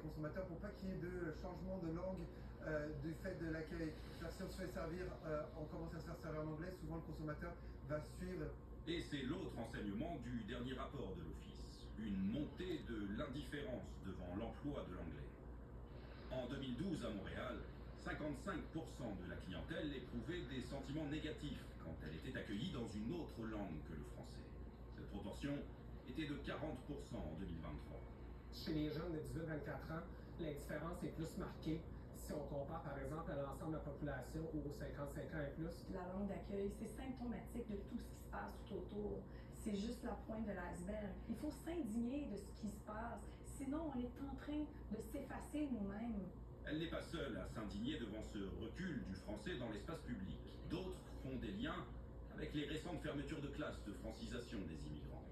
consommateurs pour pas qu'il y ait de changement de langue du fait de l'accueil. Si on se fait servir, on commence à se faire servir en anglais, souvent le consommateur va suivre. Et c'est l'autre enseignement du dernier rapport de l'Office, une montée de l'indifférence devant l'emploi de l'anglais. En 2012, à Montréal, 55% de la clientèle éprouvait des sentiments négatifs quand elle était accueillie dans une autre langue que le français. Cette proportion était de 40% en 2023. Chez les jeunes de 18-24 ans, l'indifférence est plus marquée si on compare par exemple à l'ensemble de la population ou aux 55 ans et plus. La langue d'accueil, c'est symptomatique de tout ce qui se passe tout autour. C'est juste la pointe de l'iceberg. Il faut s'indigner de ce qui se passe, sinon on est en train de s'effacer nous-mêmes. Elle n'est pas seule à s'indigner devant ce recul du français dans l'espace public. D'autres font des liens avec les récentes fermetures de classes de francisation des immigrants.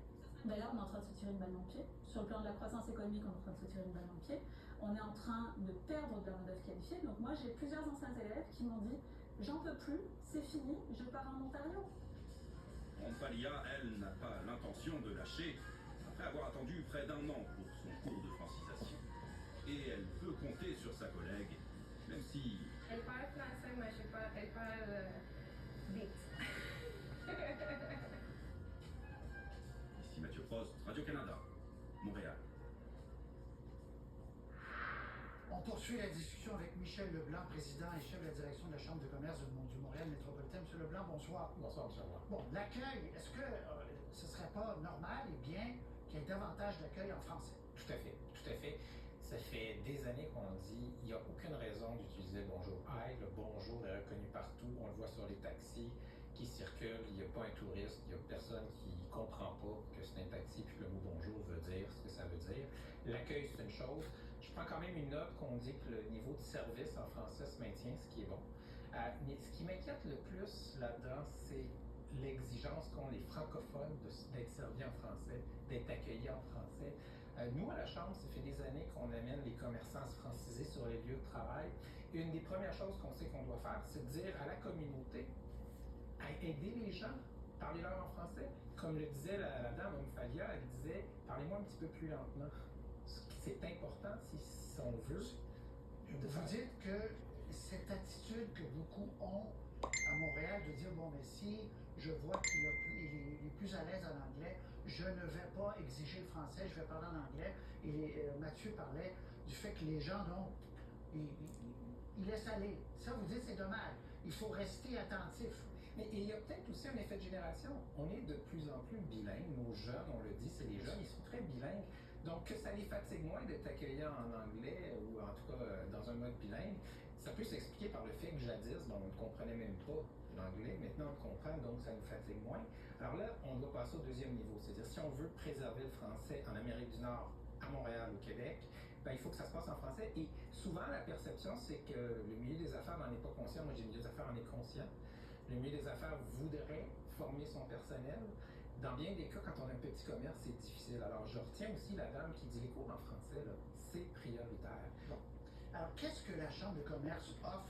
D'ailleurs, on est en train de se tirer une balle dans le pied. Sur le plan de la croissance économique, on est en train de se tirer une balle dans le pied. On est en train de perdre de la main-d'œuvre qualifiée. Donc moi, j'ai plusieurs anciens élèves qui m'ont dit « J'en peux plus, c'est fini, je pars en Ontario ». Montpalia, elle, n'a pas l'intention de lâcher après avoir attendu près d'un an pour son cours de francisation. Et elle peut compter sur sa collègue, même si... Elle parle français, mais je sais pas, elle parle vite. Ici Mathieu Prost, Radio-Canada, Montréal. On poursuit la discussion avec Michel Leblanc, président et chef de la direction de la Chambre de commerce du Montréal métropolitain. Monsieur Leblanc, bonsoir. Bonsoir, M. Roy. Bon, l'accueil, est-ce que ce serait pas normal et bien qu'il y ait davantage d'accueil en français? Tout à fait, tout à fait. Ça fait des années qu'on dit qu'il n'y a aucune raison d'utiliser le bonjour. Le bonjour est reconnu partout. On le voit sur les taxis qui circulent. Il n'y a pas un touriste, il n'y a personne qui ne comprend pas que c'est un taxi puis que le mot bonjour veut dire ce que ça veut dire. L'accueil, c'est une chose. Je prends quand même une note qu'on dit que le niveau de service en français se maintient, ce qui est bon. Mais ce qui m'inquiète le plus là-dedans, c'est l'exigence qu'ont les francophones d'être servis en français, d'être accueillis en français. Nous, à la Chambre, ça fait des années qu'on amène les commerçants à se franciser sur les lieux de travail. Une des premières choses qu'on sait qu'on doit faire, c'est de dire à la communauté, à aider les gens, parlez-leur en français. Comme le disait la dame Omfalia, elle disait, parlez-moi un petit peu plus lentement. C'est important si on veut. Vous dites que cette attitude que beaucoup ont à Montréal de dire, bon, mais si je vois qu'il est plus à l'aise en anglais, je ne vais pas exiger le français, je vais parler en anglais. Et Mathieu parlait du fait que les gens, non, ils laissent aller. Ça, vous dites, c'est dommage. Il faut rester attentif. Mais il y a peut-être aussi un effet de génération. On est de plus en plus bilingues. Nos jeunes, on le dit, c'est les jeunes, ils sont très bilingues. Donc, que ça les fatigue moins d'être accueillis en anglais ou en tout cas dans un mode bilingue, ça peut s'expliquer par le fait que jadis, on ne comprenait même pas l'anglais. Maintenant, on le comprend, donc ça nous fatigue moins. Alors là, on doit passer au deuxième niveau. C'est-à-dire, si on veut préserver le français en Amérique du Nord, à Montréal, au Québec, il faut que ça se passe en français. Et souvent, la perception, c'est que le milieu des affaires n'en est pas conscient. Moi, j'ai le milieu des affaires en est conscient. Le milieu des affaires voudrait former son personnel. Dans bien des cas, quand on a un petit commerce, c'est difficile. Alors, je retiens aussi la dame qui dit les cours en français, c'est prioritaire. Bon. Alors, qu'est-ce que la Chambre de commerce offre